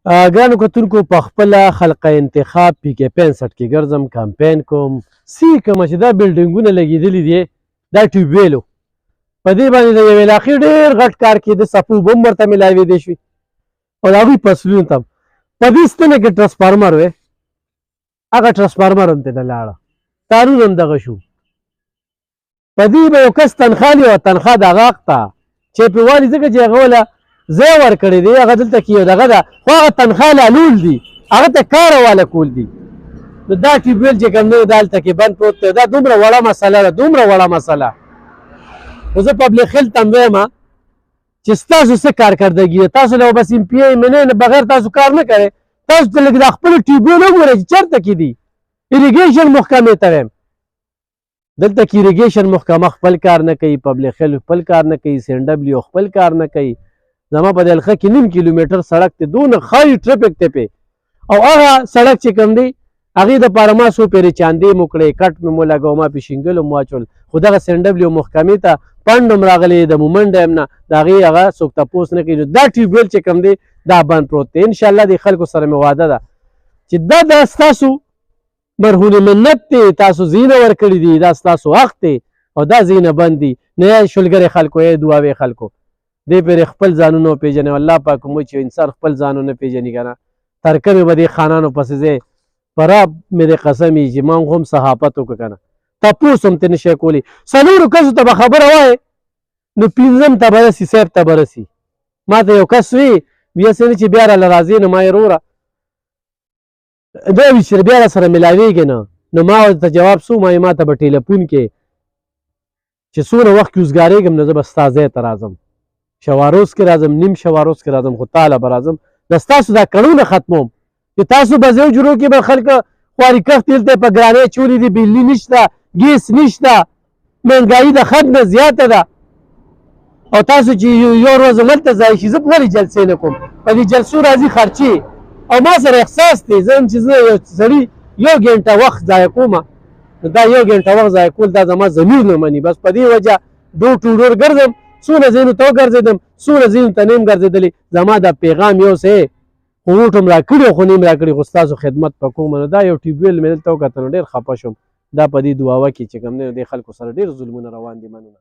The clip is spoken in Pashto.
ګرانو کتونکو په خپله خلقه انتخاب پی کې 65 کې ګرځم کمپین کوم سی کومه چې دا بلډینګونه لګېدلي دي دا ټیوبویلو په دې باندې د یوې علاقې ډېر غټ کار کېده څپو به هم ورته میلاوېدی شوي او د هغوی فصلونو ته هم په دې ستنه کې ټرانسفارمر وی هغه ټرانسفارمر هم تېنه لاړه تارونه هم دغه شو په دې به یو کس تنخوا لي او تنخوا د هغه حق ته چې پرې والي ځکه چې هغه وله ځای ورکړی دی هغه دلته کې یو دغه ده خو هغه تنخوا لالول دي هغه ته کار واله کول دي نو دا ټیوبویل چې کوم دی دا هلته کې بند پروت دی دا دومره وړه مسله ده دومره وړه مسله خو زه پبلیک هیلث ته هم وایم چې ستاسو څه کارکردګي ده تاسو له بس ایم پي منې نه بغیر تاسو کار نه کوئ تاسو ته لږ دا خپل ټیوبویل وګورئ چې چېرته کې دي اریګیشن محکمې ته وایم دلته کې اریګیشن محکمه خپل کار نه کوي پبلیک هیلث خپل کار نه کوي سین ډبلیو خپل کار نه کوي زما په دلخه کې 9 کیلومتر سړک دی دونه خالي ټرافیک دی پې او هغه سړک چې کوم دی هغې دپاره ما څو پیرې چاندې مو کړې کټ مې مو لګو ما پې شینګل هم واچول خو دغه سین ډبلیو محکمې ته پنډ هم راغلی د مومنډ هم نه د هغې هغه څوک تپوس نه کوي نو دا ټیوبویل چې کوم دی دا بند پروت دی انشاءالله د خلکو سره مې واده ده چې دا ستاسو مرهون منت دی تاسو زینه ورکړي دي دا ستاسو حق دی او دا زینه بند دي نه یا شلګرې خلکو یا دعاوې خلکو دې پرې خپل ځانونه وپېژنئ الله پاک موږ چې انسان خپل ځانونه پېژني که نه ترکه مې به دې خانانو پسې ځې په رب مې دې قسم وي چې ما هم صحافت وکړه که نه تپوس هم ترې نشی کولی څلورو کسو ته به خبره وایې نو پنځم ته به رسي صاحب ته به رسي ما ته یو کس وي بیا څه نه چې بیا راله راځې نو ما یې وروره دا وي چې بیا را سره میلاوېږې نه نو ما ورته جواب څو ما ته به ټیلیفون کې چې څومره وخت کې اوزګارېږم نو زه به ستا ځای ته راځم شواروز کې راځم نیم شواروز کې راځم خو تاله به راځم د ستاسو دا کړونه ختموم چې تاسو به ځای جوړو کې به خلک خواري کښت دلته په ګرانۍ چولې دي بجلي نشته ګیس نشته مهنګایي د حد نه زیاته ده او تاسو چې یو ورځ هملته ځای شي زه ولې جلسې نه کوم په دې جلسو راځي خرچې او ما سره احساس دی زه هم چې زه یو سړي یو ګنټه وخت ضایع کوم دا یو ګنټه وخت ضایع کول دا زما ضمیر نه مني بس په دې وجه ډور ټو ډور ګرځم څونه ځایونو ته وګرځېدم څونه ځایونو ته نه یم ګرځېدلی زما دا پیغام یو څه خو ووټ هم راکړي خو نه یم راکړي خو ستاسو خدمت به کوم نو دا یو ټیوبویل مې دلته وکتل نو ډېر خپه شوم دا په دې دعاوه کې چې کوم دی دې خلکو سره ډېر ظلمونه روان دي مننه